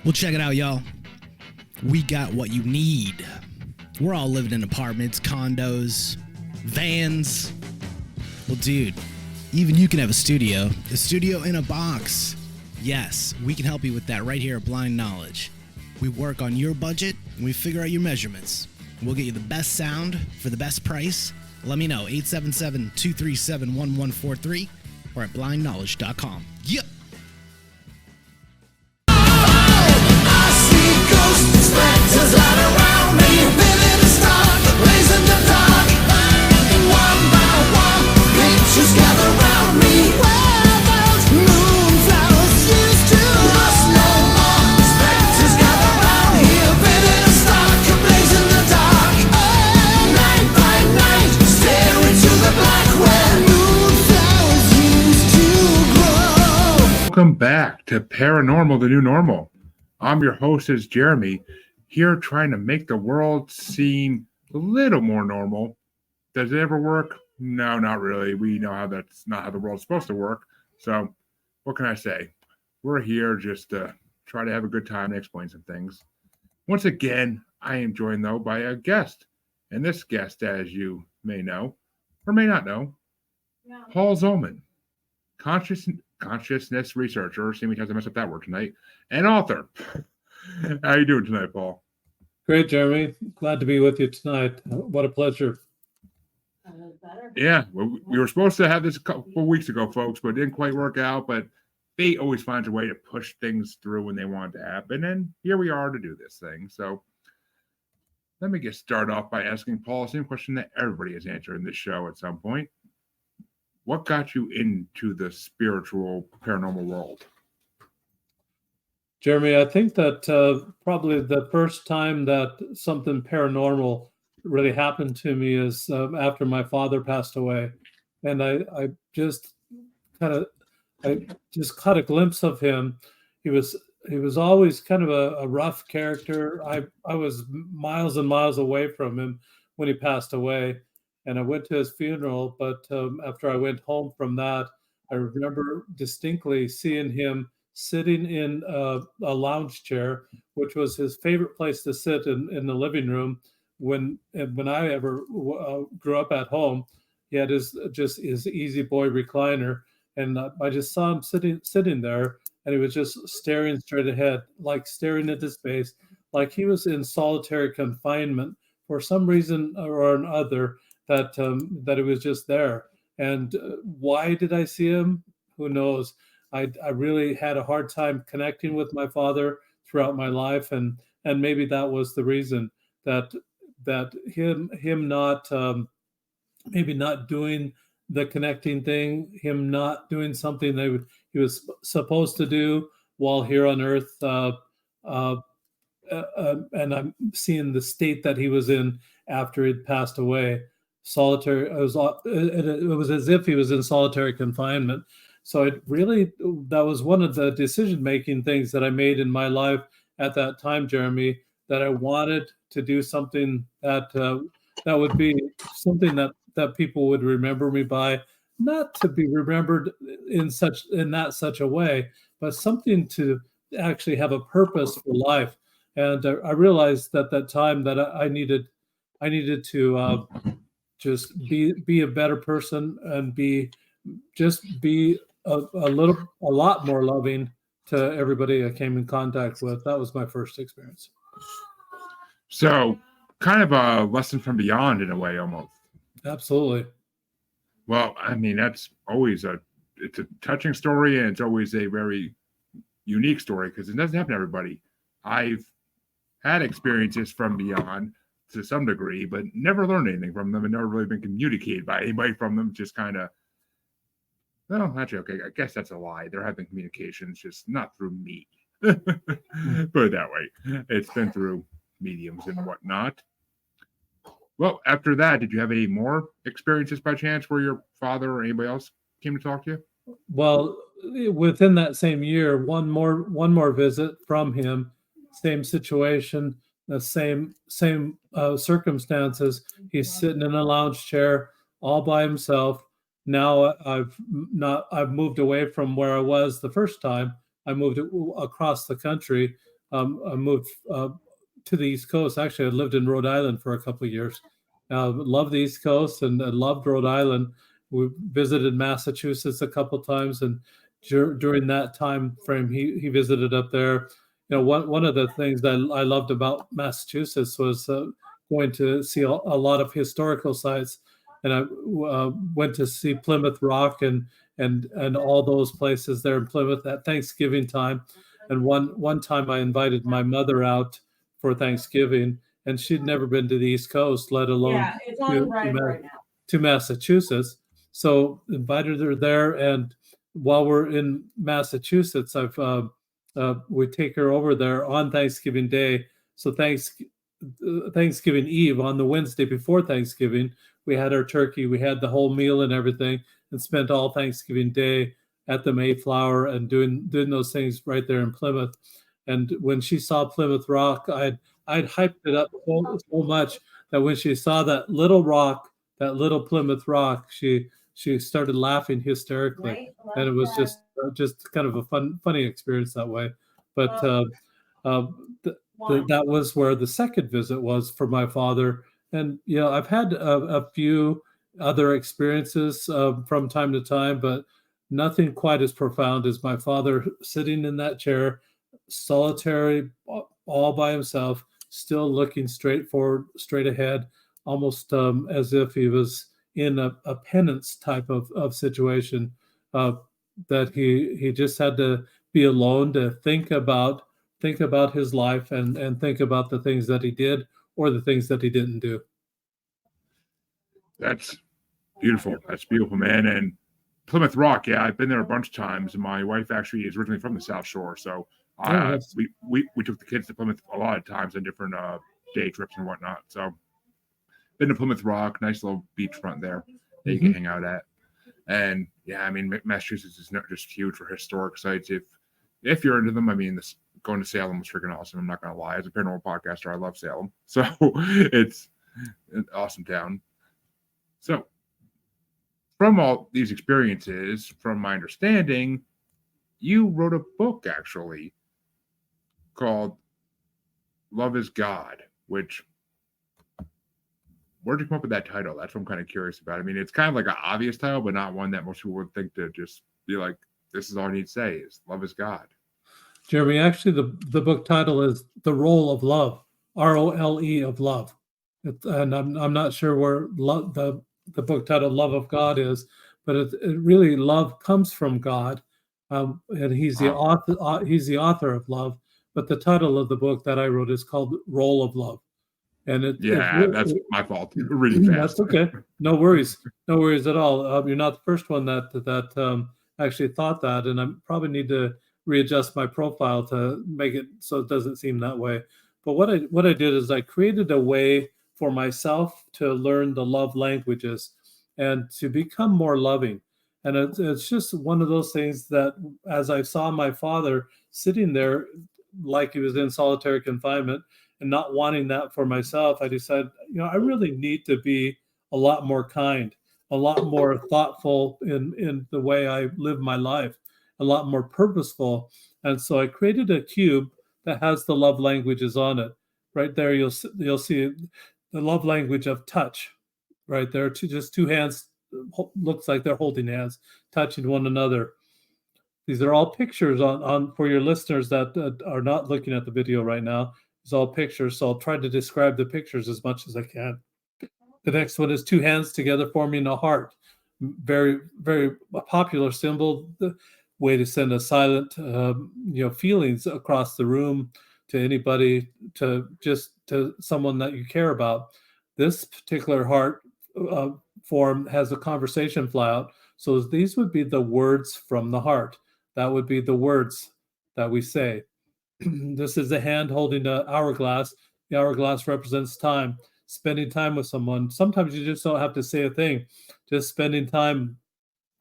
Well, check it out, y'all. We got what you need. We're all living in apartments, condos, vans. Well, dude, even you can have a studio in a box. Yes, we can help you with that right here at Blind Knowledge. We work on your budget and we figure out your measurements. We'll get you the best sound for the best price. Let me know, 877-237-1143 or at blindknowledge.com. Yep. Spectres all around me, living in stark, blazing the dark. One by one, pictures gather round me. Where those moonflowers used to lost no more. Spectres gather round here, living in stark, blazing the dark. Night by night, stare into the black where moonflowers used to grow. Welcome back to Paranormal, the New Normal. I'm your host, is Jeremy, here trying to make the world seem a little more normal. Does it ever work? No, not really. We know how that's not how the world's supposed to work. So what can I say? We're here just to try to have a good time and explain some things. Once again, I am joined, though, by a guest. And this guest, as you may know, or may not know, Paul Zolman, consciousness researcher, see me times I mess up that word tonight, and author. How you doing tonight, Paul? Great, Jeremy. Glad to be with you tonight. What a pleasure. Yeah, well, we were supposed to have this a couple weeks ago, folks, but it didn't quite work out. But fate always finds a way to push things through when they want it to happen. And here we are to do this thing. So let me get started off by asking Paul the same question that everybody has answered in this show at some point. What got you into the spiritual paranormal world? Jeremy, I think that probably the first time that something paranormal really happened to me is after my father passed away. And I just caught a glimpse of him. He was always kind of a rough character. I was miles and miles away from him when he passed away. And I went to his funeral, but after I went home from that, I remember distinctly seeing him sitting in a lounge chair, which was his favorite place to sit in the living room. When I ever grew up at home, he had his easy boy recliner, and I just saw him sitting there, and he was just staring straight ahead, like staring into space, like he was in solitary confinement for some reason or another. That it was just there. And why did I see him? Who knows? I really had a hard time connecting with my father throughout my life, and maybe that was the reason that him not maybe not doing the connecting thing, him not doing something that he was supposed to do while here on Earth. And I'm seeing the state that he was in after he'd passed away. Solitary. It was as if he was in solitary confinement. So that was one of the decision-making things that I made in my life at that time, Jeremy, that I wanted to do something that would be something that people would remember me by, not to be remembered in such a way, but something to actually have a purpose for life. And I realized at that time that I needed to just be a better person and be a lot more loving to everybody I came in contact with. That was my first experience. So kind of a lesson from beyond in a way, almost. Absolutely. Well, I mean, that's always it's a touching story, and it's always a very unique story because it doesn't happen to everybody. I've had experiences from beyond to some degree, but never learned anything from them and never really been communicated by anybody from them. Just kind of, well, actually, okay, I guess that's a lie. There have been communications, just not through me. Put it that way. It's been through mediums and whatnot. Well, after that, did you have any more experiences by chance where your father or anybody else came to talk to you? Well, within that same year, one more visit from him, same situation, the same circumstances. He's sitting in a lounge chair all by himself. Now I've moved away from where I was the first time. I moved across the country I moved to the East Coast. Actually, I lived in Rhode Island for a couple of years. Loved the East Coast and loved Rhode Island. We visited Massachusetts a couple of times, and during that time frame, he visited up there. One of the things that I loved about Massachusetts was going to see a lot of historical sites, and I went to see Plymouth Rock and all those places there in Plymouth at Thanksgiving time. And one time I invited my mother out for Thanksgiving, and she'd never been to the East Coast, let alone It's on right now. to Massachusetts. So invited her there, and while we're in Massachusetts, we take her over there on Thanksgiving Day. So Thanksgiving Eve, on the Wednesday before Thanksgiving, we had our turkey, we had the whole meal and everything, and spent all Thanksgiving Day at the Mayflower and doing those things right there in Plymouth. And when she saw Plymouth Rock, I'd hyped it up so much that when she saw that little rock, that little Plymouth Rock, she started laughing hysterically, Right? and it was just kind of a funny experience that way. But that was where the second visit was for my father. And I've had a few other experiences from time to time, but nothing quite as profound as my father sitting in that chair, solitary, all by himself, still looking straight forward, straight ahead, almost as if he was in a penance type of situation, that he just had to be alone to think about his life and think about the things that he did or the things that he didn't do. That's beautiful. That's beautiful, man. And Plymouth Rock, yeah, I've been there a bunch of times. My wife actually is originally from the South Shore, so we took the kids to Plymouth a lot of times on different day trips and whatnot. So been to Plymouth Rock, nice little beachfront there that you can hang out at. And yeah, I mean, Massachusetts is not just huge for historic sites. If you're into them, I mean, going to Salem was freaking awesome. I'm not gonna lie. As a paranormal podcaster, I love Salem, so it's an awesome town. So, from all these experiences, from my understanding, you wrote a book actually called Love is God, which, where'd you come up with that title? That's what I'm kind of curious about. I mean, it's kind of like an obvious title, but not one that most people would think to just be like, this is all I need to say is Love is God. Jeremy, actually, the book title is The Role of Love, ROLE of Love. And I'm not sure where the book title Love of God is, but it really, love comes from God, and he's the author of love. But the title of the book that I wrote is called Role of Love. And that's my fault. Reading fast. That's okay. No worries at all. You're not the first one that actually thought that, and I probably need to readjust my profile to make it so it doesn't seem that way. But what I did is I created a way for myself to learn the love languages and to become more loving. And it's just one of those things that, as I saw my father sitting there like he was in solitary confinement and not wanting that for myself, I decided, I really need to be a lot more kind, a lot more thoughtful in the way I live my life, a lot more purposeful. And so I created a cube that has the love languages on it. Right there, you'll see the love language of touch. Right there, just two hands, looks like they're holding hands, touching one another. These are all pictures on for your listeners that are not looking at the video right now. It's all pictures, so I'll try to describe the pictures as much as I can. The next one is two hands together forming a heart. Very, very popular symbol. The way to send a silent, feelings across the room to anybody, to someone that you care about. This particular heart form has a conversation flyout. So these would be the words from the heart. That would be the words that we say. This is a hand holding an hourglass. The hourglass represents time, spending time with someone. Sometimes you just don't have to say a thing. Just spending time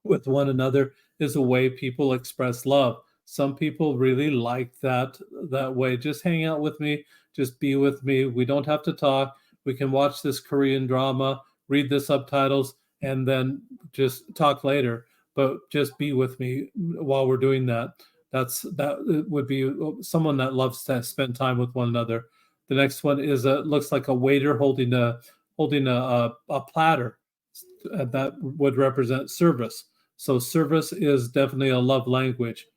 with one another is a way people express love. Some people really like that way. Just hang out with me, just be with me. We don't have to talk. We can watch this Korean drama, read the subtitles, and then just talk later. But just be with me while we're doing that. That would be someone that loves to spend time with one another. The next one is looks like a waiter holding a platter that would represent service. So service is definitely a love language.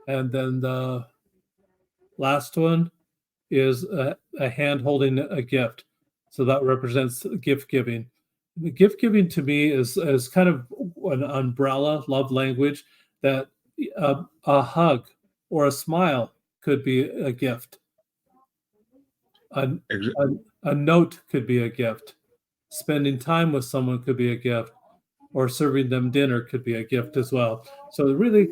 And then the last one is a hand holding a gift. So that represents gift giving. The gift giving to me is kind of an umbrella love language that a hug or a smile could be a gift. A, Ex- a note could be a gift. Spending time with someone could be a gift, or serving them dinner could be a gift as well. So really,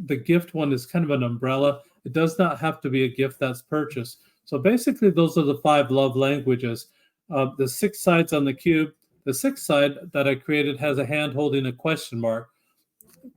the gift one is kind of an umbrella. It does not have to be a gift that's purchased. So basically, those are the 5 love languages. The 6 sides on the cube. The 6th side that I created has a hand holding a question mark.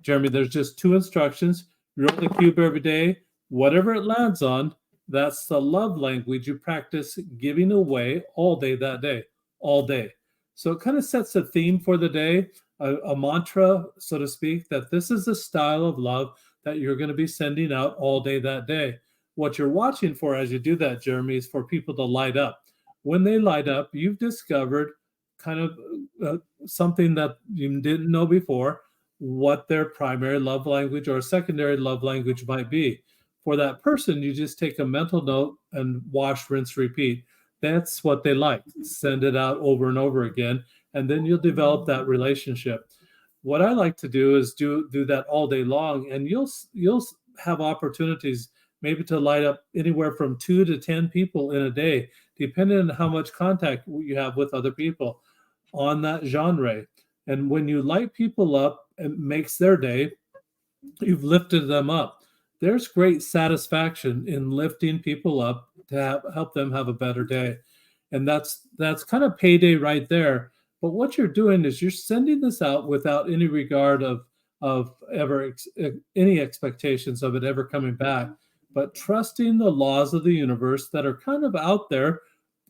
Jeremy, there's just 2 instructions. You roll the cube every day. Whatever it lands on, that's the love language you practice giving away all day that day, all day. So it kind of sets a theme for the day, a mantra, so to speak, that this is the style of love that you're going to be sending out all day that day. What you're watching for as you do that, Jeremy, is for people to light up. When they light up, you've discovered kind of something that you didn't know before, what their primary love language or secondary love language might be. For that person, you just take a mental note and wash, rinse, repeat. That's what they like. Send it out over and over again, and then you'll develop that relationship. What I like to do is do that all day long, and you'll have opportunities maybe to light up anywhere from 2 to 10 people in a day, depending on how much contact you have with other people on that genre. And when you light people up, it makes their day. You've lifted them up. There's great satisfaction in lifting people up to help them have a better day. And that's kind of payday right there. But what you're doing is you're sending this out without any regard of ever any expectations of it ever coming back, but trusting the laws of the universe that are kind of out there.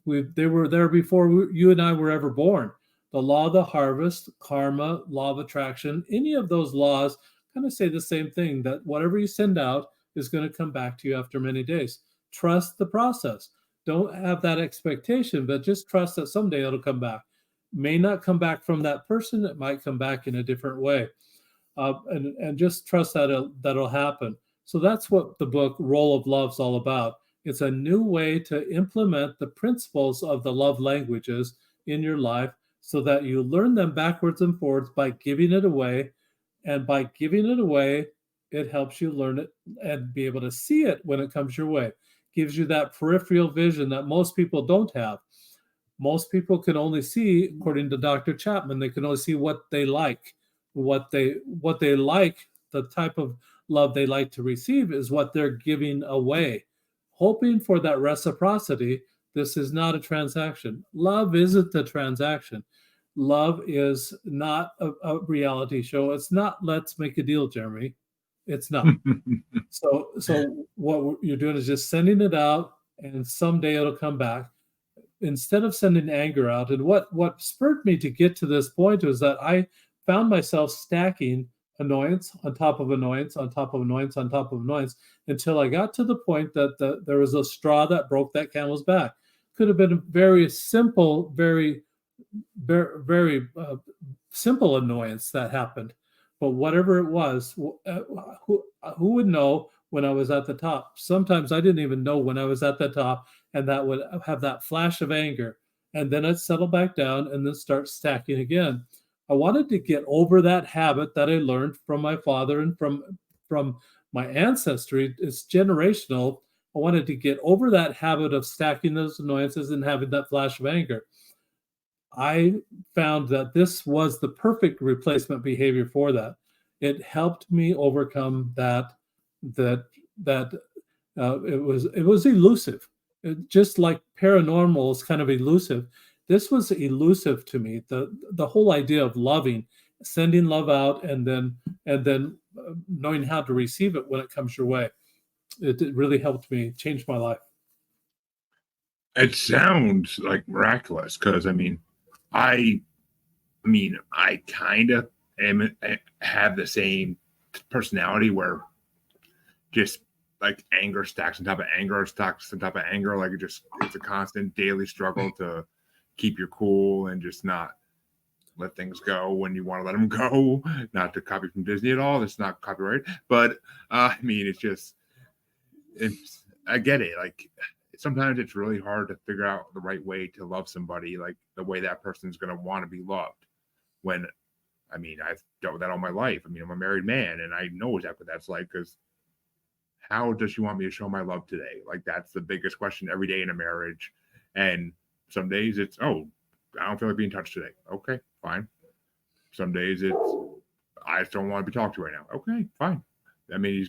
They were there before you and I were ever born. The law of the harvest, karma, law of attraction, any of those laws kind of say the same thing, that whatever you send out is going to come back to you after many days. Trust the process. Don't have that expectation, but just trust that someday it'll come back. May not come back from that person. It might come back in a different way. And just trust that that'll happen. So that's what the book Roll of Love is all about. It's a new way to implement the principles of the love languages in your life so that you learn them backwards and forwards by giving it away. And by giving it away, it helps you learn it and be able to see it when it comes your way. Gives you that peripheral vision that most people don't have. Most people can only see, according to Dr. Chapman, they can only see what they like. What they like, the type of love they like to receive is what they're giving away. Hoping for that reciprocity. This is not a transaction. Love isn't a transaction. Love is not a reality show. It's not let's make a deal, Jeremy. It's not. So what you're doing is just sending it out, and someday it'll come back. Instead of sending anger out, and what spurred me to get to this point was that I found myself stacking annoyance on top of annoyance on top of annoyance on top of annoyance until I got to the point that there was a straw that broke that camel's back. Could have been a very simple, very simple annoyance that happened, but whatever it was, who would know when I was at the top? Sometimes I didn't even know when I was at the top, and that would have that flash of anger, and then I'd settle back down and then start stacking again. I wanted to get over that habit that I learned from my father and from my ancestry. It's generational. I wanted to get over that habit of stacking those annoyances and having that flash of anger. I found that this was the perfect replacement behavior for that. It helped me overcome that it was elusive. Just like paranormal is kind of elusive. This was elusive to me. The whole idea of loving, sending love out, and then knowing how to receive it when it comes your way. It really helped me change my life. It sounds like miraculous because I kind of have the same personality where just like anger stacks on top of anger, stacks on top of anger. Like it's a constant daily struggle to keep your cool and just not let things go when you want to let them go. Not to copy from Disney at all. It's not copyright, but I mean, I get it. Like sometimes it's really hard to figure out the right way to love somebody, like the way that person's going to want to be loved. When, I mean, I've dealt with that all my life. I mean, I'm a married man and I know exactly what that's like, because how does she want me to show my love today? Like that's the biggest question every day in a marriage. And some days it's, oh, I don't feel like being touched today. Okay, fine. Some days it's, I just don't want to be talked to right now. Okay, fine. I mean,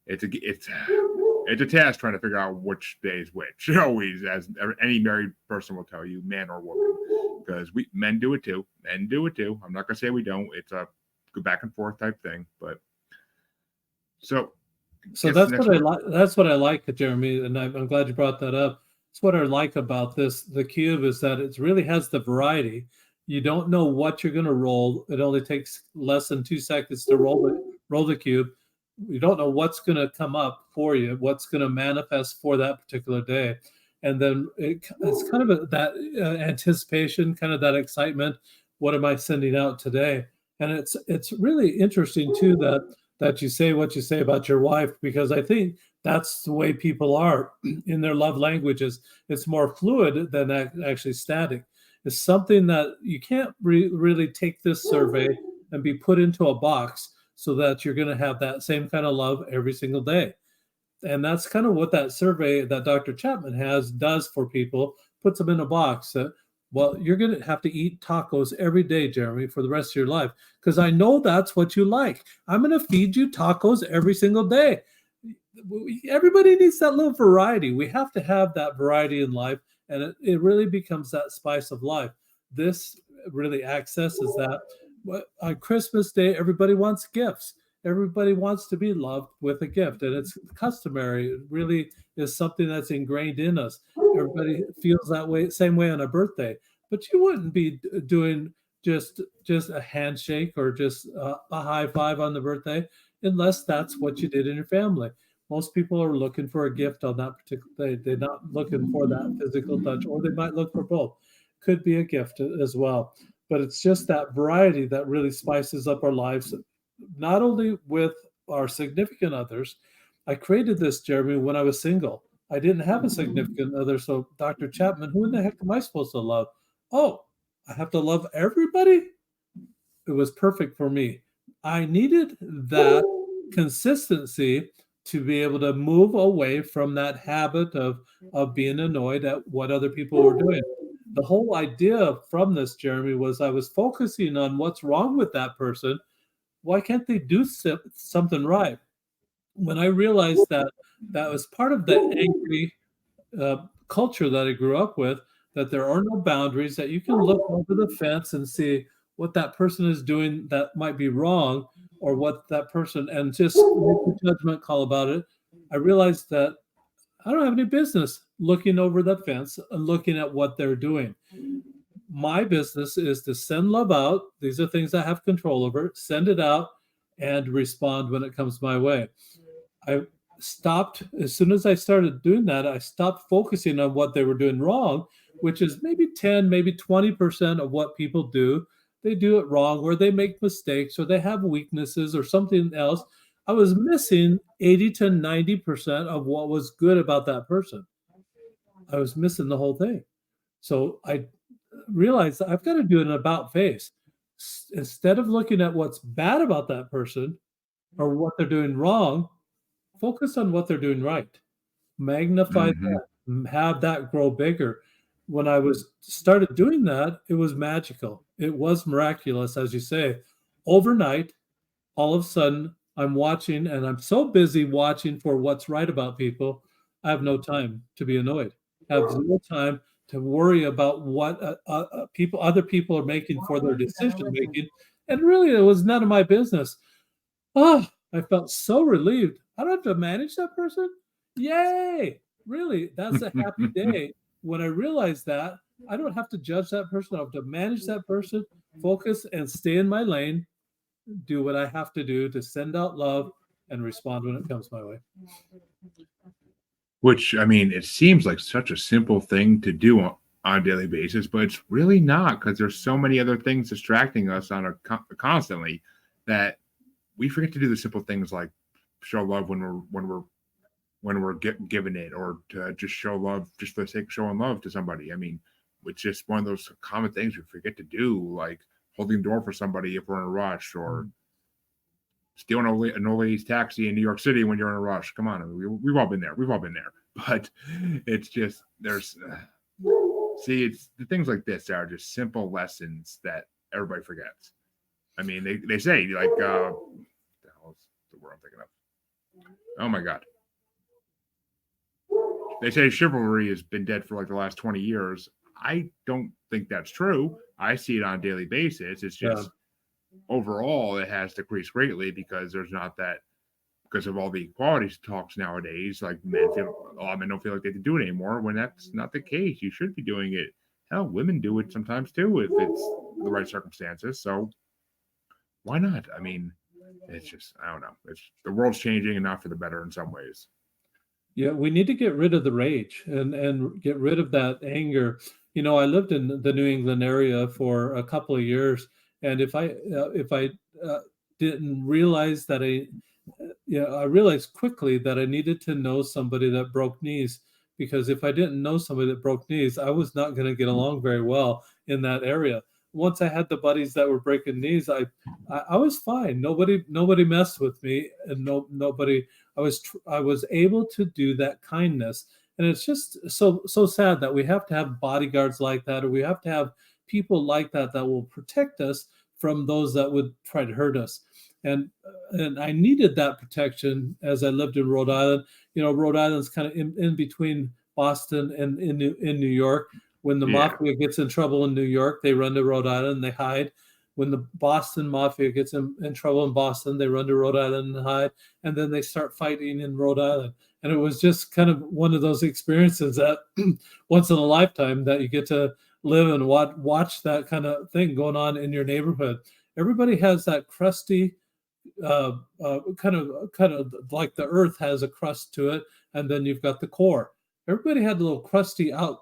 it's a task trying to figure out which day is which. Always, as any married person will tell you, man or woman, because men do it too. Men do it too. I'm not gonna say we don't. It's a go back and forth type thing. But so that's what I like. That's what I like, Jeremy, and I'm glad you brought that up. It's what I like about the cube is that it really has the variety. You don't know what you're going to roll. It only takes less than 2 seconds to roll the cube. You don't know what's going to come up for you, what's going to manifest for that particular day. And then it's kind of that anticipation, kind of that excitement. What am I sending out today? And it's really interesting too that you say what you say about your wife, because I think that's the way people are in their love languages. It's more fluid than actually static. It's something that you can't really take this survey and be put into a box so that you're going to have that same kind of love every single day. And that's kind of what that survey that Dr. Chapman does for people, puts them in a box. Well, you're going to have to eat tacos every day, Jeremy, for the rest of your life, because I know that's what you like. I'm going to feed you tacos every single day. Everybody needs that little variety. We have to have that variety in life, and it really becomes that spice of life. This really accesses that. On Christmas Day, everybody wants gifts. Everybody wants to be loved with a gift, and it's customary. It really is something that's ingrained in us. Everybody feels that way, same way on a birthday. But you wouldn't be doing just a handshake or just a high five on the birthday unless that's what you did in your family. Most people are looking for a gift on that particular day. They're not looking for that physical touch, or they might look for both. Could be a gift as well. But it's just that variety that really spices up our lives, not only with our significant others. I created this, Jeremy, when I was single. I didn't have a significant other. So, Dr. Chapman, who in the heck am I supposed to love? Oh, I have to love everybody? It was perfect for me. I needed that consistency to be able to move away from that habit of being annoyed at what other people were doing. The whole idea from this, Jeremy, was I was focusing on what's wrong with that person. Why can't they do something right? When I realized that was part of the angry culture that I grew up with, that there are no boundaries, that you can look over the fence and see what that person is doing that might be wrong, or what that person, and just make a judgment call about it. I realized that I don't have any business looking over the fence and looking at what they're doing. My business is to send love out. These are things I have control over. Send it out and respond when it comes my way. I stopped, as soon as I started doing that, I stopped focusing on what they were doing wrong, which is maybe 10, maybe 20% of what people do. They do it wrong, or they make mistakes, or they have weaknesses or something else. I was missing 80 to 90% of what was good about that person. I was missing the whole thing. So I realized that I've got to do an about face. Instead of looking at what's bad about that person or what they're doing wrong, focus on what they're doing right. Magnify that, have that grow bigger. When I started doing that, it was magical. It was miraculous, as you say. Overnight, all of a sudden, I'm watching, and I'm so busy watching for what's right about people, I have no time to be annoyed. I have zero time to worry about what other people are making for their decision making, and really, it was none of my business. Oh, I felt so relieved. I don't have to manage that person. Yay! Really, that's a happy day. When I realized that, I don't have to judge that person. I have to manage that person, focus and stay in my lane, do what I have to do to send out love, and respond when it comes my way. Which, I mean, it seems like such a simple thing to do on a daily basis, but it's really not, because there's so many other things distracting us on constantly that we forget to do the simple things like show love when we're given it, or to just show love just for the sake of showing love to somebody. I mean, it's just one of those common things we forget to do, like holding the door for somebody if we're in a rush, or stealing an old lady's taxi in New York City when you're in a rush. Come on, I mean, we've all been there. We've all been there. But it's just, there's, see, it's the things like this that are just simple lessons that everybody forgets. I mean, they say, like, what the hell is the word I'm thinking of? Oh my God. They say chivalry has been dead for like the last 20 years. I don't think that's true. I see it on a daily basis. It's just overall it has decreased greatly because there's not that, because of all the equality talks nowadays. Like a lot of men don't feel like they can do it anymore, when that's not the case. You should be doing it. Hell, women do it sometimes too if it's the right circumstances. So why not? I mean, it's just, I don't know. It's, the world's changing, and not for the better in some ways. Yeah, we need to get rid of the rage and get rid of that anger. You know, I lived in the New England area for a couple of years, and if I didn't realize that I realized quickly that I needed to know somebody that broke knees, because if I didn't know somebody that broke knees, I was not going to get along very well in that area. Once I had the buddies that were breaking knees, I was fine. Nobody messed with me, and nobody. I was able to do that kindness, and it's just so sad that we have to have bodyguards like that, or we have to have people like that that will protect us from those that would try to hurt us. And I needed that protection as I lived in Rhode Island. You know, Rhode Island's kind of in between Boston and in New York. When the mafia gets in trouble in New York, they run to Rhode Island, they hide. When the Boston mafia gets in trouble in Boston, they run to Rhode Island and hide. And then they start fighting in Rhode Island. And it was just kind of one of those experiences that once in a lifetime that you get to live and watch that kind of thing going on in your neighborhood. Everybody has that crusty, kind of like the earth has a crust to it, and then you've got the core. Everybody had a little crusty out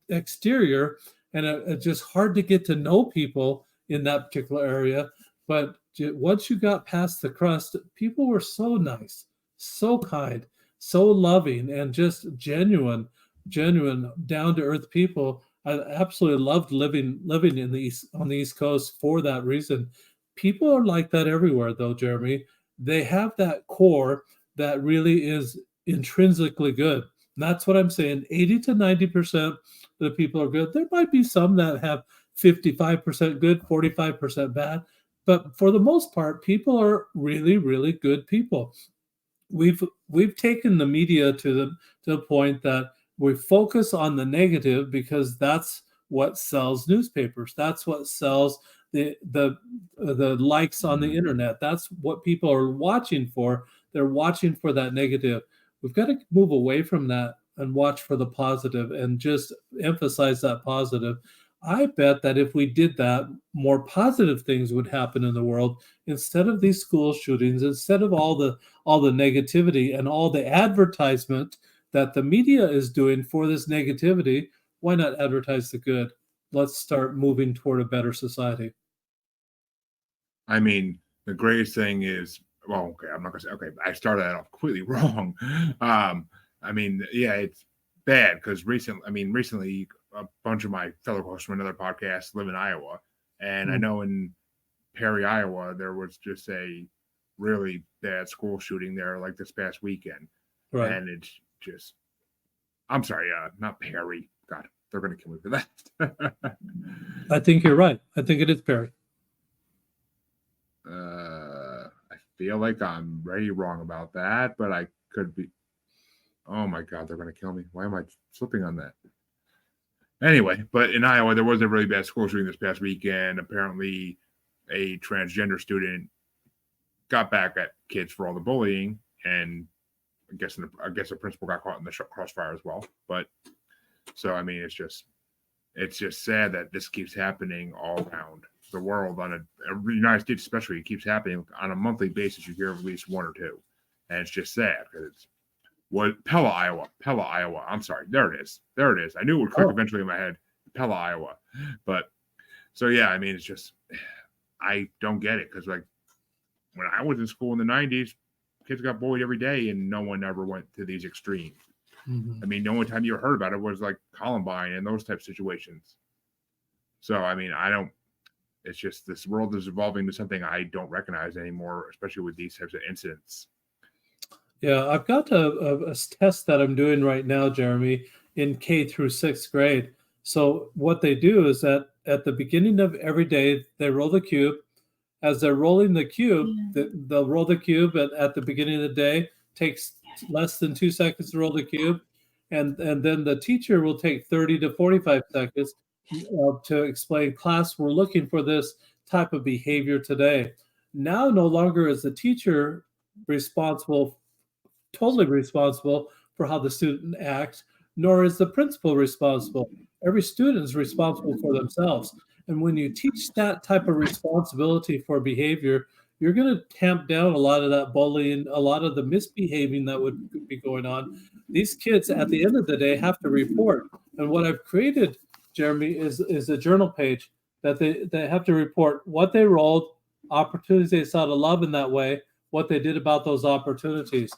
exterior, and it's just hard to get to know people in that particular area. But once you got past the crust, people were so nice, so kind, so loving, and just genuine, down to earth people. I absolutely loved living in on the East Coast for that reason. People are like that everywhere, though, Jeremy. They have that core that really is intrinsically good. And that's what I'm saying. 80 to 90% of the people are good. There might be some that have 55% good, 45% bad. But for the most part, people are really, really good people. We've taken the media to the point that we focus on the negative because that's what sells newspapers. That's what sells the likes on the internet. That's what people are watching for. They're watching for that negative. We've got to move away from that and watch for the positive and just emphasize that positive. I bet that if we did that, more positive things would happen in the world instead of these school shootings, instead of all the negativity and all the advertisement that the media is doing for this negativity. Why not advertise the good? Let's start moving toward a better society. I mean, the greatest thing is, well, okay, I'm not gonna say, okay, I started that off completely wrong. I mean, yeah, it's bad because recently a bunch of my fellow hosts from another podcast live in Iowa, and I know in Perry, Iowa, there was just a really bad school shooting there like this past weekend. Right. And it's just, I'm sorry, not Perry. God, they're going to kill me for that. I think you're right. I think it is Perry. I feel like I'm very wrong about that, but I could be. Oh my God, they're going to kill me. Why am I slipping on that? Anyway, but in Iowa, there was a really bad school shooting this past weekend. Apparently, a transgender student got back at kids for all the bullying, and I guess the principal got caught in the crossfire as well. But so I mean, it's just sad that this keeps happening all around the world the United States, especially. It keeps happening on a monthly basis. You hear of at least one or two. And it's just sad because it's Pella, Iowa. I'm sorry. There it is. I knew it would click eventually in my head. Pella, Iowa. But so yeah, I mean, it's just I don't get it because like when I was in school in the 90s, kids got bullied every day and no one ever went to these extremes. I mean, the only time you heard about it was like Columbine and those type of situations. So, I mean, it's just this world is evolving to something I don't recognize anymore, especially with these types of incidents. Yeah, I've got a test that I'm doing right now, Jeremy, in K through sixth grade. So what they do is that at the beginning of every day, they roll the cube. As they're rolling the cube, they'll roll the cube, and at the beginning of the day, takes less than 2 seconds to roll the cube, and then the teacher will take 30 to 45 seconds to explain, class, we're looking for this type of behavior today. Now, no longer is the teacher totally responsible for how the student acts, nor is the principal responsible. Every student is responsible for themselves. And when you teach that type of responsibility for behavior, you're going to tamp down a lot of that bullying, a lot of the misbehaving that would be going on. These kids, at the end of the day, have to report. And what I've created, Jeremy, is a journal page that they have to report what they rolled, opportunities they saw to love in that way, what they did about those opportunities.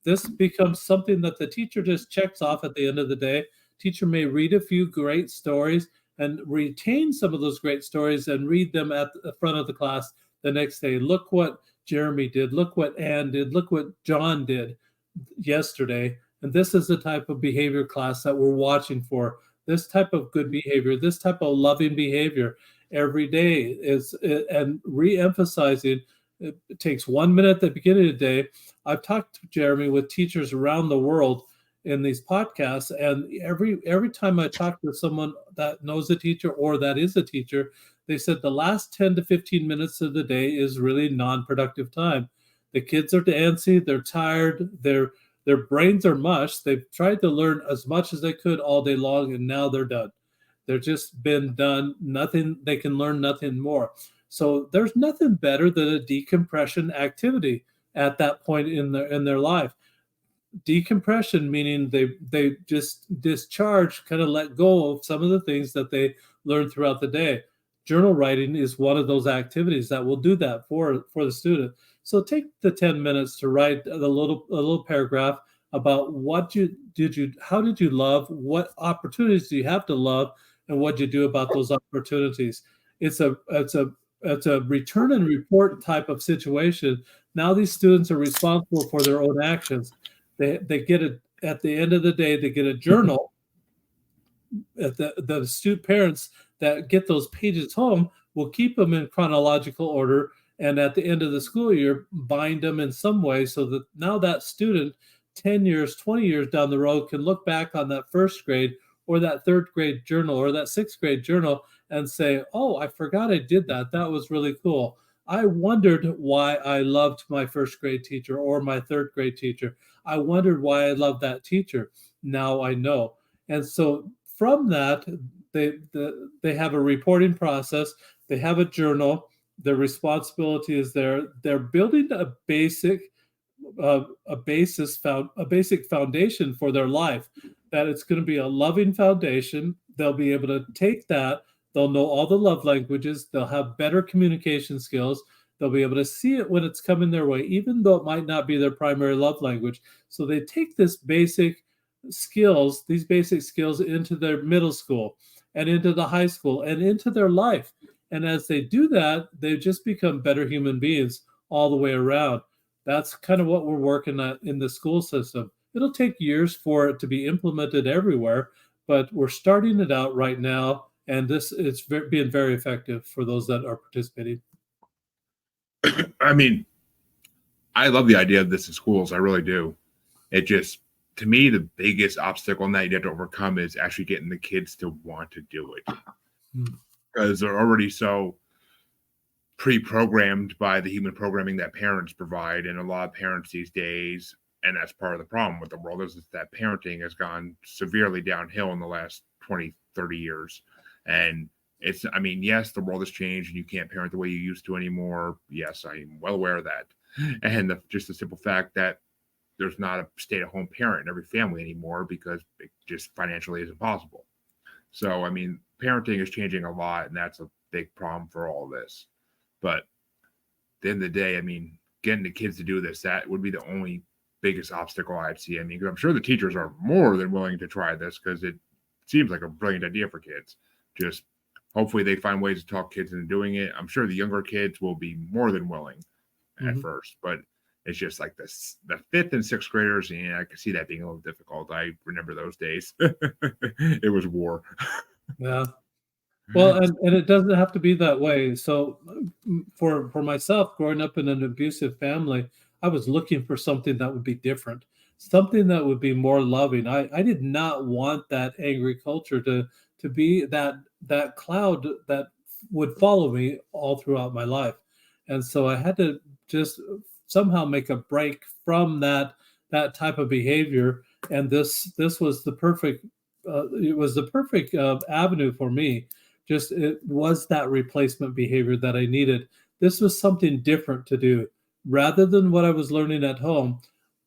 This becomes something that the teacher just checks off at the end of the day. Teacher may read a few great stories and retain some of those great stories and read them at the front of the class the next day. Look what Jeremy did. Look what Ann did. Look what John did yesterday. And this is the type of behavior class that we're watching for. This type of good behavior, this type of loving behavior every day is, and re-emphasizing. It takes 1 minute at the beginning of the day. I've talked to Jeremy with teachers around the world in these podcasts, and every time I talk to someone that knows a teacher or that is a teacher, they said the last 10 to 15 minutes of the day is really non-productive time. The kids are antsy, they're tired, their brains are mush. They've tried to learn as much as they could all day long, and now they're done. They're just been done. Nothing, they can learn nothing more. So there's nothing better than a decompression activity at that point in their life. Decompression meaning they just discharge, kind of let go of some of the things that they learned throughout the day. Journal writing is one of those activities that will do that for the student. So take the 10 minutes to write a little paragraph about how did you love, what opportunities do you have to love, and what you do about those opportunities. It's a return and report type of situation. Now these students are responsible for their own actions. They get at the end of the day, they get a journal. The student parents that get those pages home will keep them in chronological order, and at the end of the school year, bind them in some way so that now that student 10 years, 20 years down the road can look back on that first grade or that third grade journal or that sixth grade journal and say, oh, I forgot I did that. That was really cool. I wondered why I loved my first grade teacher or my third grade teacher. I wondered why I loved that teacher. Now I know. And so from that, they have a reporting process. They have a journal. Their responsibility is there. They're building a basic foundation for their life, that it's going to be a loving foundation. They'll be able to take that. They'll know all the love languages. They'll have better communication skills. They'll be able to see it when it's coming their way, even though it might not be their primary love language. So they take these basic skills into their middle school and into the high school and into their life. And as they do that, they just become better human beings all the way around. That's kind of what we're working at in the school system. It'll take years for it to be implemented everywhere, but we're starting it out right now, and it's being very effective for those that are participating. I mean, I love the idea of this in schools. I really do. It just, to me, the biggest obstacle that you have to overcome is actually getting the kids to want to do it. Because they're already so pre-programmed by the human programming that parents provide. And a lot of parents these days, and that's part of the problem with the world, is that parenting has gone severely downhill in the last 20, 30 years. And it's, I mean, yes, the world has changed and you can't parent the way you used to anymore. Yes, I'm well aware of that. And just the simple fact that there's not a stay-at-home parent in every family anymore because it just financially isn't possible. So, I mean, parenting is changing a lot, and that's a big problem for all this. But at the end of the day, I mean, getting the kids to do this, that would be the only biggest obstacle I'd see. I mean, 'cause I'm sure the teachers are more than willing to try this because it seems like a brilliant idea for kids. Just hopefully they find ways to talk kids into doing it. I'm sure the younger kids will be more than willing at first, but it's just like this the fifth and sixth graders, and I can see that being a little difficult. I remember those days. It was war. Yeah. Well, and it doesn't have to be that way. So for myself, growing up in an abusive family, I was looking for something that would be different, something that would be more loving. I did not want that angry culture to be that cloud that would follow me all throughout my life. And so I had to just somehow make a break from that type of behavior. And this was the perfect it was the perfect avenue for me. Just it was that replacement behavior that I needed. This was something different to do rather than what I was learning at home.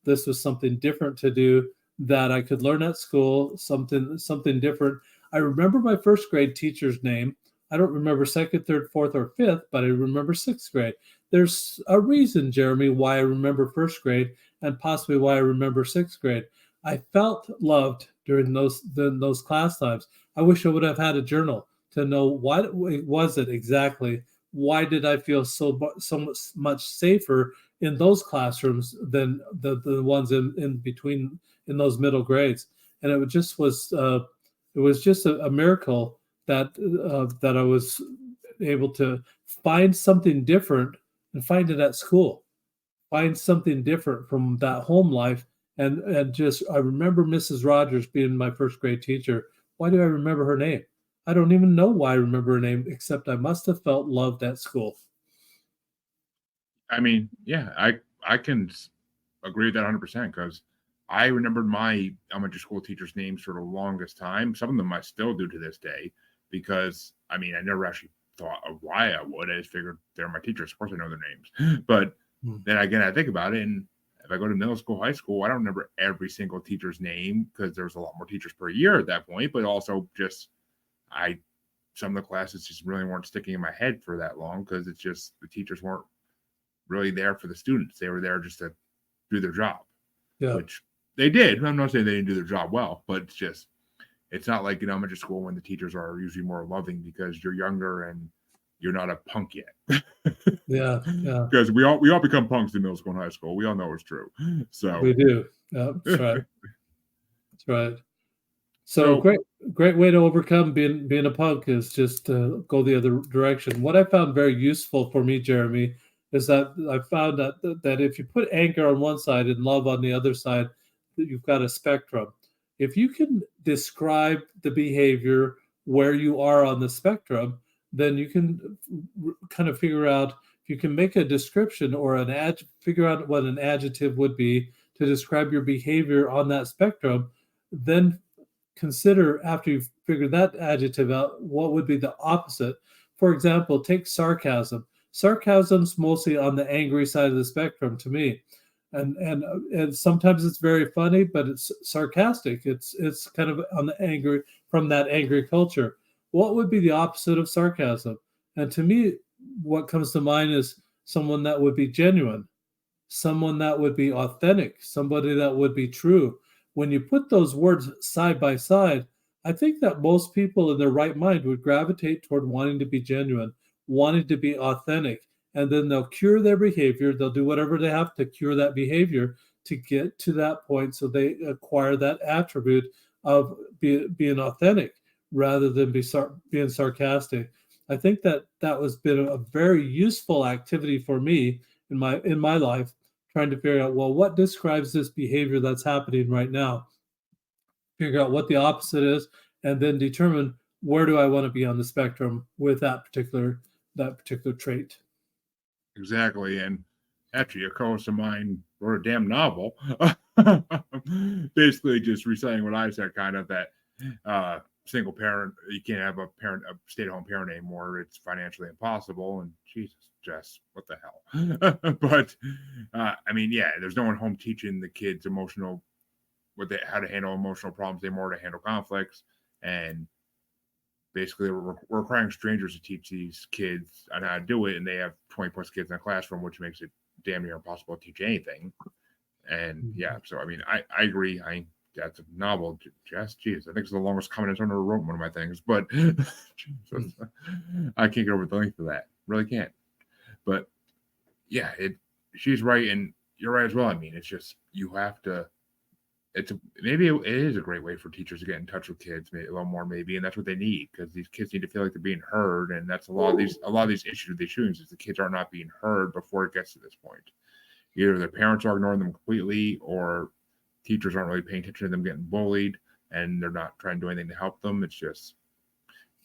This was something different to do that I could learn at school, something different. I remember my first grade teacher's name. I don't remember second, third, fourth, or fifth, but I remember sixth grade. There's a reason, Jeremy, why I remember first grade and possibly why I remember sixth grade. I felt loved during those class times. I wish I would have had a journal to know what was it exactly. Why did I feel so much safer in those classrooms than the ones in between in those middle grades? And it was just a miracle that I was able to find something different and find it at school, find something different from that home life. And just I remember Mrs. Rogers being my first grade teacher. Why do I remember her name? I don't even know why I remember her name, except I must have felt loved at school. I mean, yeah, I can agree with that 100% because I remembered my elementary school teachers' names for the longest time. Some of them I still do to this day because I mean I never actually thought of why I would. I just figured they're my teachers. Of course I know their names. But then again, I think about it, and if I go to middle school, high school, I don't remember every single teacher's name because there was a lot more teachers per year at that point. But also just some of the classes just really weren't sticking in my head for that long because it's just the teachers weren't really there for the students. They were there just to do their job, which they did. I'm not saying they didn't do their job well, but it's not like in elementary school when the teachers are usually more loving because you're younger and you're not a punk yet. Yeah. Because we all become punks in middle school and high school. We all know it's true. So we do. Yeah, that's right. That's right. So great way to overcome being a punk is just to go the other direction. What I found very useful for me, Jeremy, is that I found that if you put anger on one side and love on the other side, that you've got a spectrum. If you can describe the behavior where you are on the spectrum, then you can kind of figure out, you can make a description or figure out what an adjective would be to describe your behavior on that spectrum. Then consider, after you've figured that adjective out, what would be the opposite. For example, take sarcasm. Sarcasm's mostly on the angry side of the spectrum to me. And sometimes it's very funny, but it's sarcastic. It's kind of on the angry, from that angry culture. What would be the opposite of sarcasm? And to me, what comes to mind is someone that would be genuine, someone that would be authentic, somebody that would be true. When you put those words side by side, I think that most people in their right mind would gravitate toward wanting to be genuine, wanting to be authentic, and then they'll cure their behavior. They'll do whatever they have to cure that behavior to get to that point so they acquire that attribute of being authentic rather than being sarcastic. I think that was been a very useful activity for me in my life, trying to figure out, well, what describes this behavior that's happening right now? Figure out what the opposite is, and then determine where do I want to be on the spectrum with that particular trait. exactly. And actually, a co-host of mine wrote a damn novel, basically just reciting what I said, kind of that single parent. You can't have a stay-at-home parent anymore. It's financially impossible. And Jesus, Jess, what the hell? But I mean, yeah, there's no one home teaching the kids how to handle emotional problems anymore, to handle conflicts, and basically we're requiring strangers to teach these kids on how to do it, and they have 20 plus kids in a classroom, which makes it damn near impossible to teach anything. And yeah, so I mean, I agree. That's a novel, Jess. Jeez, I think it's the longest comment I've ever wrote one of my things, but Jesus, I can't get over the length of that. Really can't. But yeah, she's right, and you're right as well. I mean, it's just you have to. Maybe it is a great way for teachers to get in touch with kids a little more, maybe, and that's what they need, because these kids need to feel like they're being heard, and that's a lot of these issues with these shootings is the kids are not being heard before it gets to this point. Either their parents are ignoring them completely, or teachers aren't really paying attention to them getting bullied, and they're not trying to do anything to help them. It's just,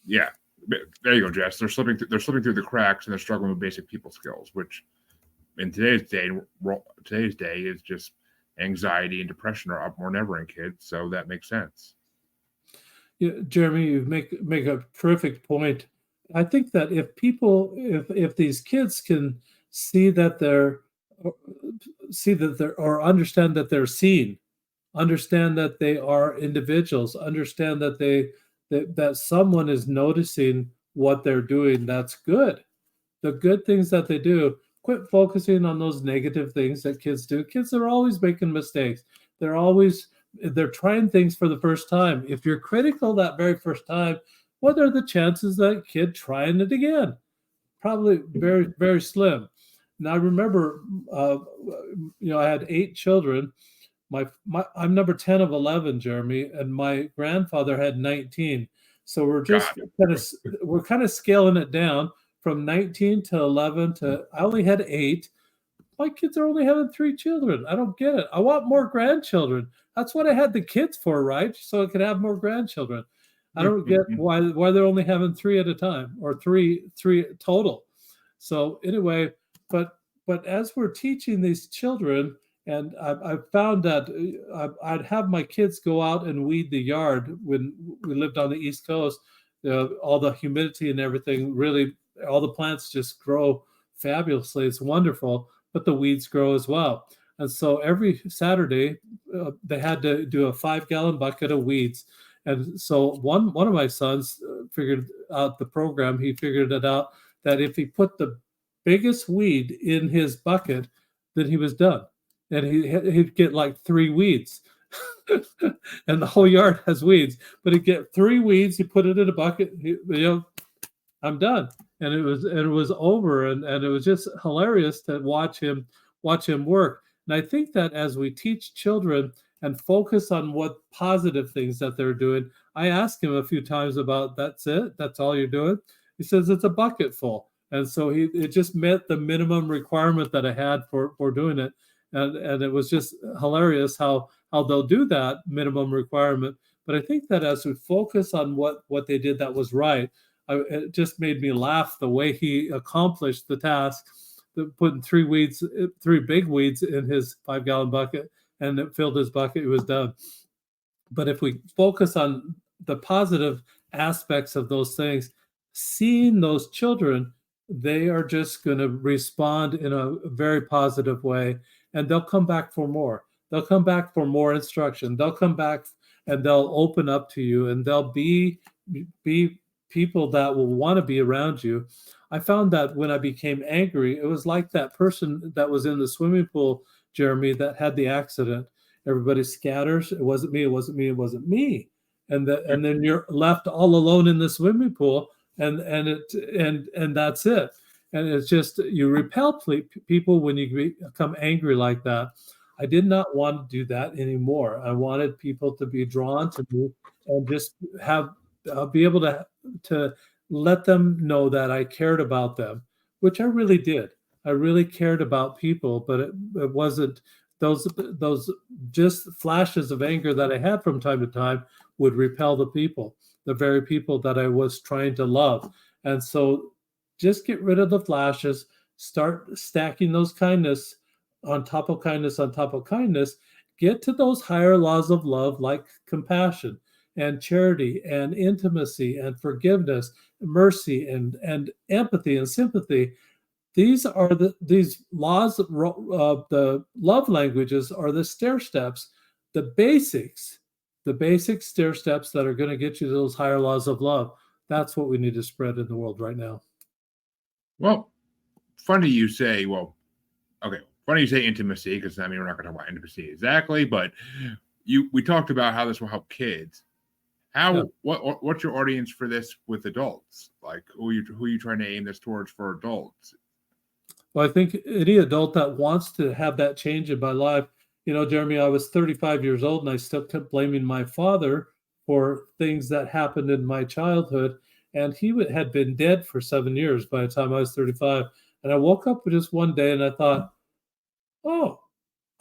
yeah, there you go, Jess. They're slipping through the cracks, and they're struggling with basic people skills, which in today's day is just anxiety and depression are up more than ever in kids. So that makes sense. Yeah, Jeremy, you make a terrific point. I think that if these kids can see that they're or understand that they're seen, understand that they are individuals, understand that that someone is noticing what they're doing, that's good. The good things that they do, quit focusing on those negative things that kids do. Kids are always making mistakes. They're trying things for the first time. If you're critical that very first time, what are the chances that kid trying it again? Probably very, very slim. Now I remember, I had 8 children. I'm number 10 of 11, Jeremy, and my grandfather had 19. So we're kind of scaling it down from 19 to 11 to I only had 8. My kids are only having 3 children. I don't get it. I want more grandchildren. That's what I had the kids for, right? So I could have more grandchildren. I don't get why they're only having 3 at a time, or three total. So anyway, but as we're teaching these children, and I found that I'd have my kids go out and weed the yard when we lived on the East Coast. All the humidity and everything, really, all the plants just grow fabulously. It's wonderful, but the weeds grow as well. And so every Saturday, they had to do a 5-gallon bucket of weeds. And so one of my sons figured out the program. He figured it out that if he put the biggest weed in his bucket, then he was done. And he'd get like 3 weeds. And the whole yard has weeds. But he'd get 3 weeds, he put it in a bucket, I'm done. And it was over. And it was just hilarious to watch him work. And I think that as we teach children and focus on what positive things that they're doing, I asked him a few times about, that's it? That's all you're doing? He says, it's a bucket full. And so it just met the minimum requirement that I had for doing it. And it was just hilarious how they'll do that minimum requirement. But I think that as we focus on what they did that was right, it just made me laugh the way he accomplished the task, putting 3 big weeds in his 5-gallon bucket, and it filled his bucket. It was done. But if we focus on the positive aspects of those things, seeing those children, they are just going to respond in a very positive way, and they'll come back for more. They'll come back for more instruction. They'll come back and they'll open up to you, and they'll be people that will want to be around you. I found that when I became angry, it was like that person that was in the swimming pool, Jeremy, that had the accident. Everybody scatters. It wasn't me. It wasn't me. It wasn't me. And then you're left all alone in the swimming pool, and that's it. And it's just, you repel people when you become angry like that. I did not want to do that anymore. I wanted people to be drawn to me and just be able to let them know that I cared about them, which I really did. I really cared about people, but it wasn't those just flashes of anger that I had from time to time would repel the very people that I was trying to love. And so just get rid of the flashes, start stacking those kindness on top of kindness on top of kindness, get to those higher laws of love like compassion. and charity and intimacy and forgiveness, mercy and empathy and sympathy. These are these laws of the love languages are the stair steps, the basic stair steps that are going to get you to those higher laws of love. That's what we need to spread in the world right now. Well, funny you say, well, okay, funny you say intimacy, because I mean, we're not going to talk about intimacy exactly, but we talked about how this will help kids. Yeah. What's your audience for this with adults? Like, who are you trying to aim this towards for adults? Well, I think any adult that wants to have that change in my life, Jeremy, I was 35 years old and I still kept blaming my father for things that happened in my childhood. And he had been dead for 7 years by the time I was 35. And I woke up just one day and I thought, oh,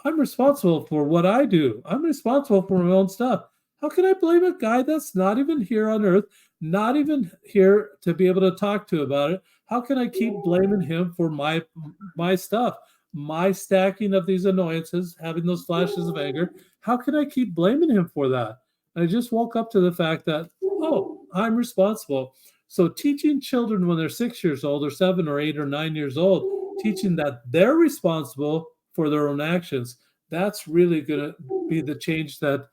I'm responsible for what I do. I'm responsible for my own stuff. How can I blame a guy that's not even here on earth, not even here to be able to talk to about it? How can I keep blaming him for my stuff, my stacking of these annoyances, having those flashes of anger? How can I keep blaming him for that? And I just woke up to the fact that, oh, I'm responsible. So teaching children when they're 6 years old or 7 or 8 or 9 years old, teaching that they're responsible for their own actions, that's really going to be the change that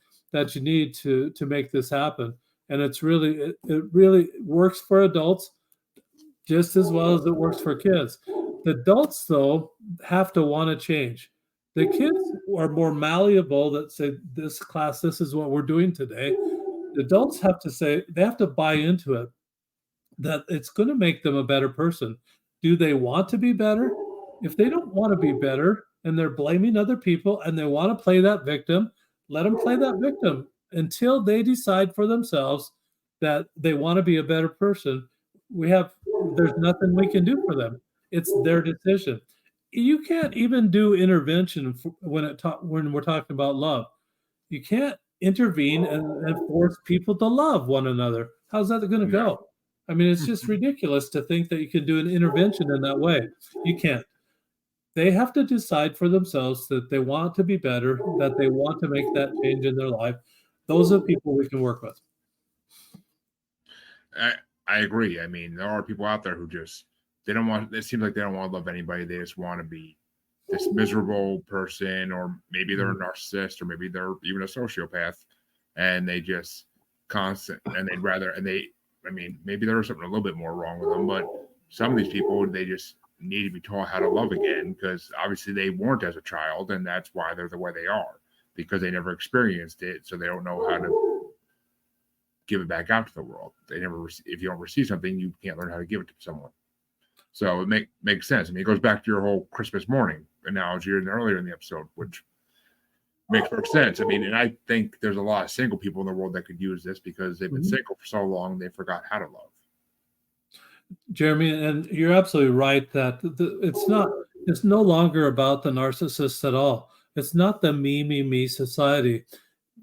you need to make this happen. And it really works for adults just as well as it works for kids. The adults, though, have to want to change. The kids are more malleable that say, this class, this is what we're doing today. The adults have to say, they have to buy into it, that it's going to make them a better person. Do they want to be better? If they don't want to be better and they're blaming other people and they want to play that victim, let them play that victim until they decide for themselves that they want to be a better person. There's nothing we can do for them. It's their decision. You can't even do intervention when we're talking about love. You can't intervene and force people to love one another. How's that going to go? I mean, it's just ridiculous to think that you can do an intervention in that way. You can't. They have to decide for themselves that they want to be better, that they want to make that change in their life. Those are people we can work with. I agree. I mean, there are people out there who just, it seems like they don't want to love anybody. They just want to be this miserable person, or maybe they're a narcissist, or maybe they're even a sociopath, and they just maybe there's something a little bit more wrong with them, but some of these people, they just need to be taught how to love again, because obviously they weren't as a child, and that's why they're the way they are, because they never experienced it, so they don't know how to give it back out to the world. If you don't receive something, you can't learn how to give it to someone. So it makes sense. I mean, it goes back to your whole Christmas morning analogy earlier in the episode, which makes perfect sense. I mean, and I think there's a lot of single people in the world that could use this because they've been single for so long, they forgot how to love. Jeremy, and you're absolutely right that it's no longer about the narcissists at all. It's not the me society.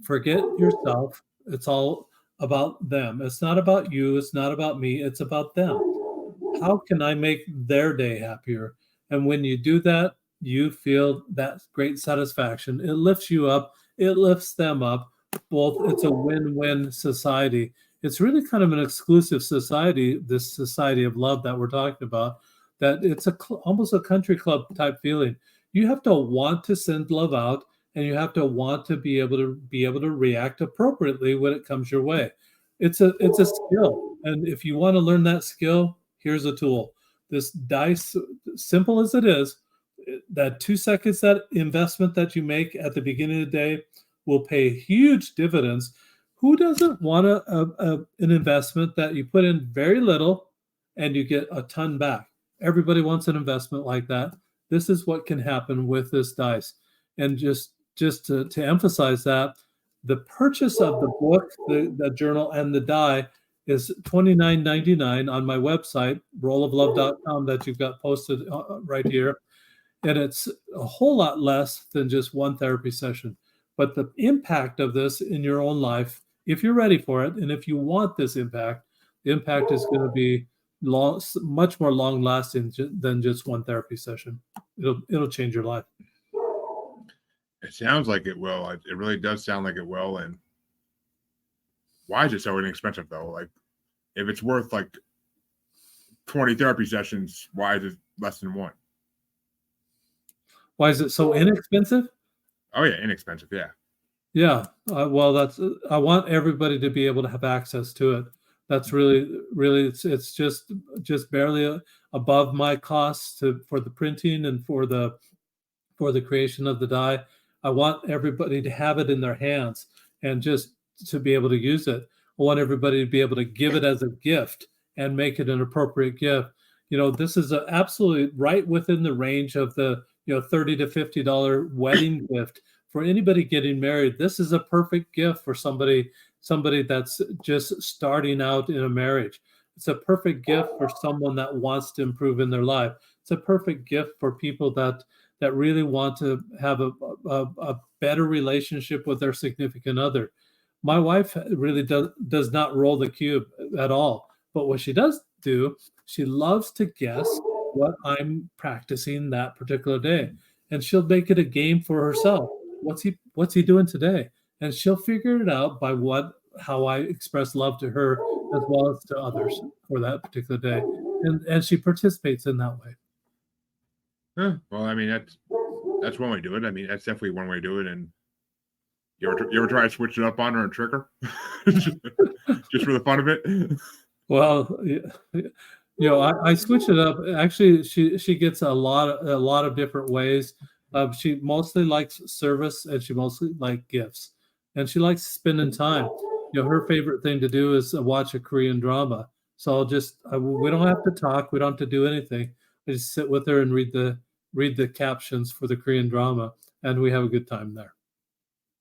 Forget yourself. It's all about them. It's not about you. It's not about me. It's about them. How can I make their day happier? And when you do that, you feel that great satisfaction. It lifts you up. It lifts them up. Both. It's a win-win society. It's really kind of an exclusive society, this society of love that we're talking about, that it's almost a country club type feeling. You have to want to send love out, and you have to want to be able to react appropriately when it comes your way. It's a skill. And if you want to learn that skill, here's a tool. This dice, simple as it is, that 2 seconds, that investment that you make at the beginning of the day will pay huge dividends. Who doesn't want an investment that you put in very little and you get a ton back? Everybody wants an investment like that. This is what can happen with this dice. And just to emphasize that, the purchase of the book, the journal, and the die is $29.99 on my website, rolloflove.com, that you've got posted right here. And it's a whole lot less than just one therapy session. But the impact of this in your own life, if you're ready for it, and if you want this impact, the impact is going to be much more long-lasting than just one therapy session. It'll change your life. It sounds like it will. It really does sound like it will. And why is it so inexpensive though? Like, if it's worth like 20 therapy sessions, why is it less than one? Why is it so inexpensive? Oh yeah, inexpensive. Yeah. Yeah, well, that's I want everybody to be able to have access to it. That's really it's just barely above my costs for the printing and for the creation of the die. I want everybody to have it in their hands and just to be able to use it. I want everybody to be able to give it as a gift and make it an appropriate gift. This is absolutely right within the range of the $30 to $50 wedding gift for anybody getting married. This is a perfect gift for somebody that's just starting out in a marriage. It's a perfect gift for someone that wants to improve in their life. It's a perfect gift for people that really want to have a better relationship with their significant other. My wife really does not roll the cube at all. But what she does do, she loves to guess what I'm practicing that particular day. And she'll make it a game for herself. What's he doing today? And she'll figure it out by how I express love to her as well as to others for that particular day. And she participates in that way. Yeah. Well, I mean, that's one way to do it. I mean, that's definitely one way to do it. And you ever try to switch it up on her and trick her, just for the fun of it? Well, I switch it up. Actually, she gets a lot of different ways. She mostly likes service, and she mostly likes gifts, and she likes spending time. Her favorite thing to do is watch a Korean drama. So we don't have to talk. We don't have to do anything. I just sit with her and read the captions for the Korean drama, and we have a good time there.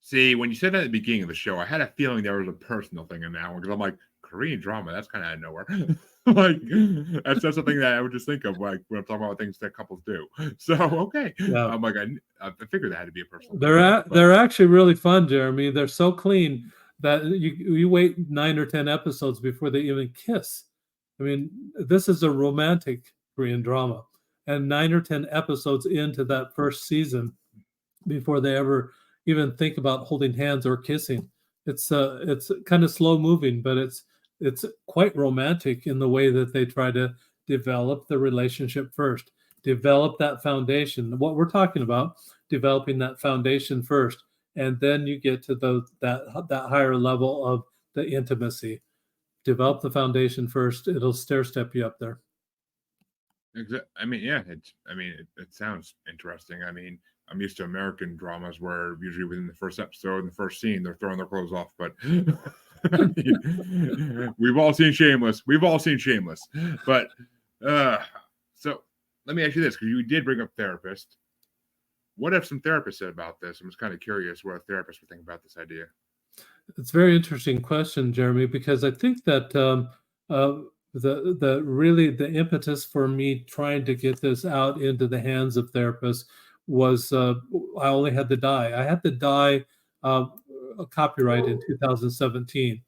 See, when you said that at the beginning of the show, I had a feeling there was a personal thing in that one because I'm like, Korean drama, that's kind of out of nowhere. Like, that's not something that I would just think of like when I'm talking about things that couples do. So, okay. Yeah. I'm like, I figured that had to be a personal They're actually really fun, Jeremy. They're so clean that you wait 9 or 10 episodes before they even kiss. I mean, this is a romantic Korean drama, and 9 or 10 episodes into that first season before they ever even think about holding hands or kissing. It's kind of slow moving, but it's quite romantic in the way that they try to develop the relationship first, develop that foundation. What we're talking about, developing that foundation first, and then you get to that higher level of the intimacy. Develop the foundation first; it'll stair step you up there. I mean, yeah, it sounds interesting. I mean, I'm used to American dramas where usually within the first episode, in the first scene, they're throwing their clothes off. But we've all seen Shameless. But so let me ask you this, because you did bring up therapist. What have some therapists said about this? I'm just kind of curious what a therapist would think about this idea. It's a very interesting question, Jeremy, because I think that the impetus for me trying to get this out into the hands of therapists was I only had the die. I had the die copyright in 2017.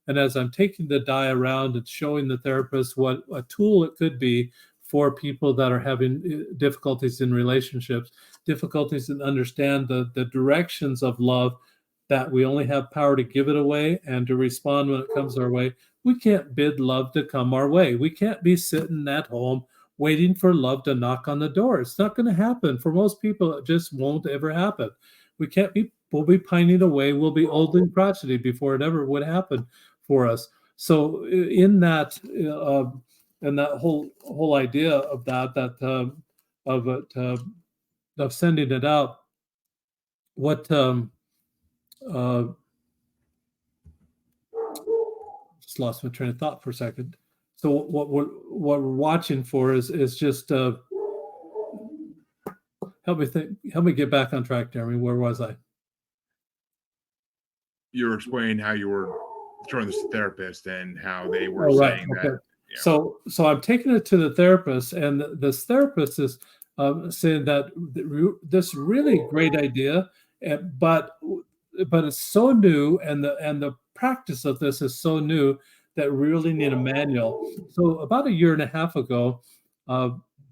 And as I'm taking the die around and showing the therapist what a tool it could be for people that are having difficulties in relationships, difficulties in understand the directions of love, that we only have power to give it away and to respond when it comes our way. We can't bid love to come our way. We can't be sitting at home waiting for love to knock on the door. It's not going to happen. For most people, it just won't ever happen. We'll be pining away. We'll be old and crotchety before it ever would happen for us. So in that whole idea of of sending it out, what just lost my train of thought for a second. So what we're watching for is just help me get back on track, Jeremy. Where was I? You were explaining how you were showing this therapist and how they were saying that. Yeah. So I'm taking it to the therapist, and this therapist is saying that this really great idea, but it's so new, and the practice of this is so new that we really need a manual. So about a year and a half ago,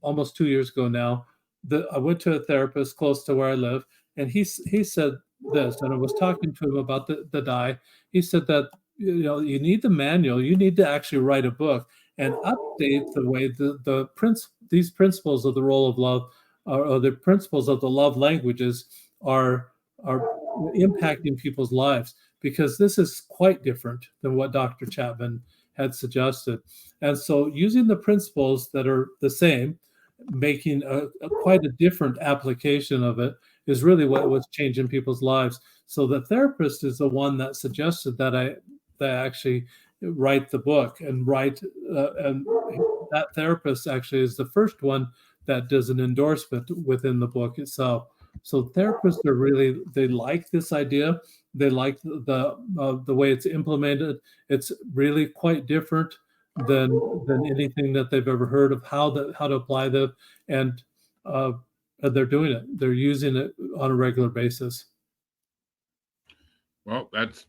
almost 2 years ago now, I went to a therapist close to where I live, and he said this, and I was talking to him about the die. He said that you need the manual. You need to actually write a book and update the way these principles of the role of love, or the principles of the love languages are impacting people's lives, because this is quite different than what Dr. Chapman had suggested. And so using the principles that are the same, making quite a different application of it, is really what was changing people's lives. So the therapist is the one that suggested that I actually write the book and and that therapist actually is the first one that does an endorsement within the book itself. So therapists are really, they like this idea. They like the way it's implemented. It's really quite different than anything that they've ever heard of, how to apply them, and they're doing it. They're using it on a regular basis. Well, that's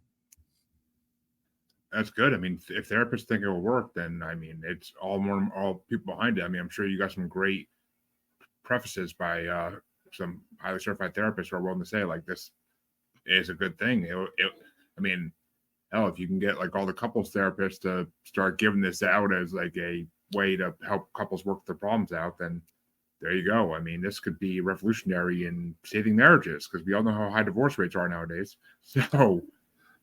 good. I mean, if therapists think it will work, then I mean, it's all people behind it. I mean, I'm sure you got some great prefaces by some highly certified therapists who are willing to say like this is a good thing. I mean, hell, if you can get like all the couples therapists to start giving this out as like a way to help couples work their problems out, then there you go. I mean, this could be revolutionary in saving marriages, because we all know how high divorce rates are nowadays. So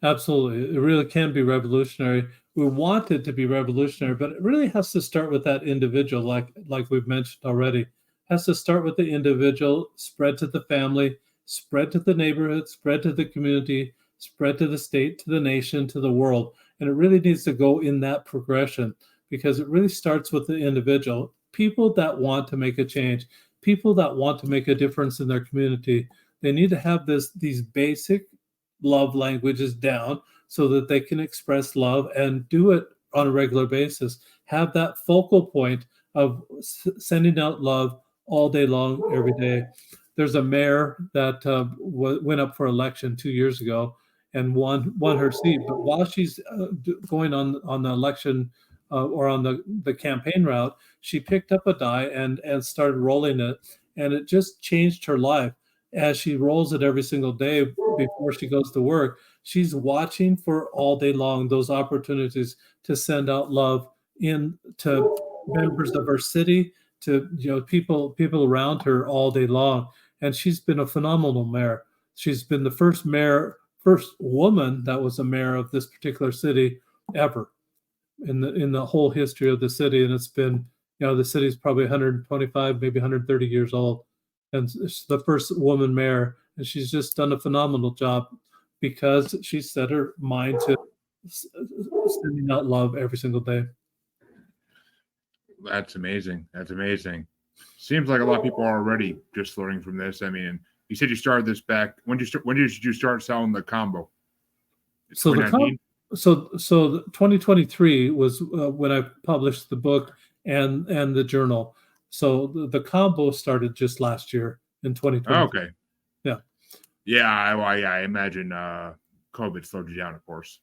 Absolutely. It really can be revolutionary. We want it to be revolutionary, but it really has to start with that individual, like we've mentioned already. It has to start with the individual, spread to the family, spread to the neighborhood, spread to the community, spread to the state, to the nation, to the world. And it really needs to go in that progression, because it really starts with the individual. People that want to make a change, people that want to make a difference in their community, they need to have these basic love languages down so that they can express love and do it on a regular basis. Have that focal point of sending out love all day long, every day. There's a mayor that went up for election 2 years ago and won her seat. But while she's going on the election or on the campaign route, she picked up a die and started rolling it, and it just changed her life. As she rolls it every single day before she goes to work, she's watching for all day long those opportunities to send out love in to members of her city, to people around her all day long. And she's been a phenomenal mayor. She's been the first woman that was a mayor of this particular city ever in the whole history of the city. And it's been, the city's probably 125, maybe 130 years old, and it's the first woman mayor, and she's just done a phenomenal job because she set her mind to sending out love every single day. that's amazing. That's amazing. Seems like a lot of people are already just learning from this. I mean, you said you started this back. When did you start selling the combo? So so 2023 was when I published the book and the journal. So the combo started just last year in 2020. Oh, okay. Yeah. Yeah, I imagine COVID slowed you down, of course.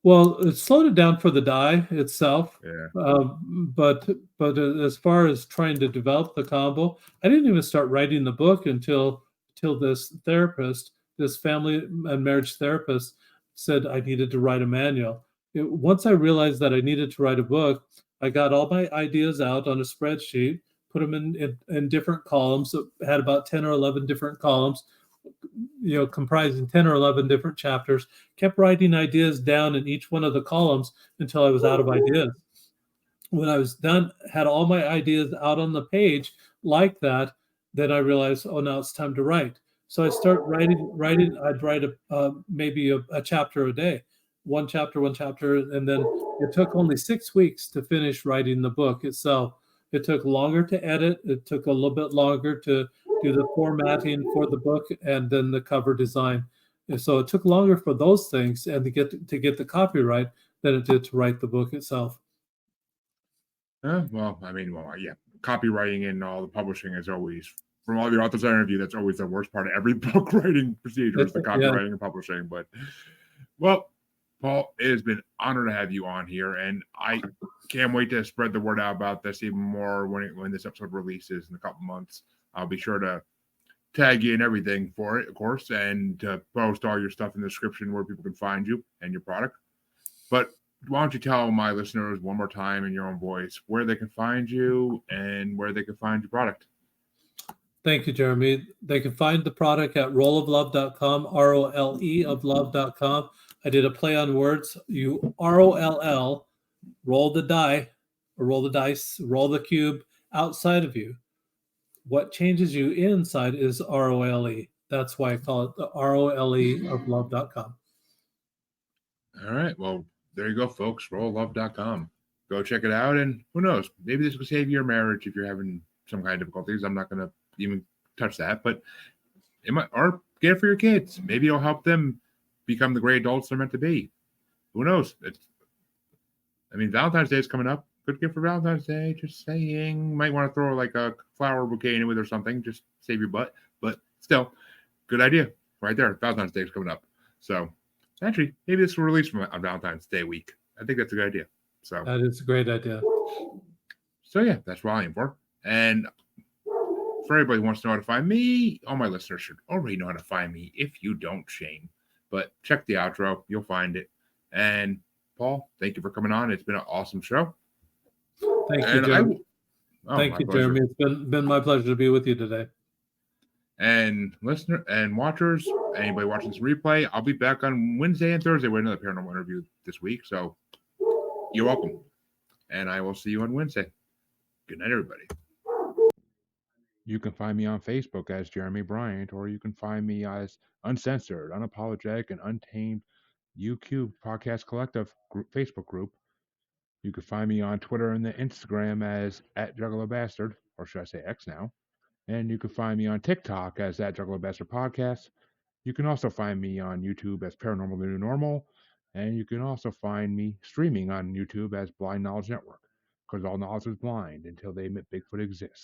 Well, it slowed it down for the die itself. Yeah. But as far as trying to develop the combo, I didn't even start writing the book until this therapist, this family and marriage therapist, said I needed to write a manual. Once I realized that I needed to write a book, I got all my ideas out on a spreadsheet, put them in different columns. It had about 10 or 11 different columns, comprising 10 or 11 different chapters, kept writing ideas down in each one of the columns until I was out of ideas. When I was done, had all my ideas out on the page like that, then I realized, oh, now it's time to write. So I start writing. I'd write maybe a chapter a day, one chapter, and then it took only 6 weeks to finish writing the book itself. It took longer to edit. It took a little bit longer to do the formatting for the book and then the cover design. And so it took longer for those things and to get the copyright than it did to write the book itself. Well, I mean, yeah, copywriting and all the publishing is always, from all the authors I interview, that's always the worst part of every book writing procedure is the copywriting and publishing. But, well, Paul, it has been an honor to have you on here, and I can't wait to spread the word out about this even more when this episode releases in a couple months. I'll be sure to tag you and everything for it, of course, and post all your stuff in the description where people can find you and your product. But why don't you tell my listeners one more time in your own voice where they can find you and where they can find your product? Thank you, Jeremy. They can find the product at rolloflove.com, ROLE of love.com. I did a play on words. You ROLL, roll the die, or roll the dice, roll the cube outside of you. What changes you inside is ROLE. That's why I call it the ROLE of love.com. All right. Well, there you go, folks. Rolloflove.com. Go check it out. And who knows? Maybe this will save your marriage if you're having some kind of difficulties. I'm not going to even touch that, but it might, or get it for your kids. Maybe it'll help them become the great adults they're meant to be. Who knows? Valentine's Day is coming up. Good gift for Valentine's Day. Just saying. Might want to throw like a flower bouquet in it with or something. Just save your butt. But still, good idea. Right there. Valentine's Day is coming up. So actually, maybe this will release on Valentine's Day week. I think that's a good idea. So that is a great idea. So yeah, that's what I'm for. And for everybody who wants to know how to find me, all my listeners should already know how to find me. If you don't, shame. But check the outro. You'll find it. And Paul, thank you for coming on. It's been an awesome show. Thank you, Jeremy. Thank you, Jeremy. It's been my pleasure to be with you today. And listener and watchers, anybody watching this replay, I'll be back on Wednesday and Thursday with another paranormal interview this week. So you're welcome. And I will see you on Wednesday. Good night, everybody. You can find me on Facebook as Jeremy Bryant, or you can find me as Uncensored, Unapologetic, and Untamed UQ Podcast Collective Facebook group. You can find me on Twitter and the Instagram as @JuggaloBastard, or should I say X now. And you can find me on TikTok as @JuggaloBastard Podcast. You can also find me on YouTube as Paranormal The New Normal. And you can also find me streaming on YouTube as Blind Knowledge Network, because all knowledge is blind until they admit Bigfoot exists.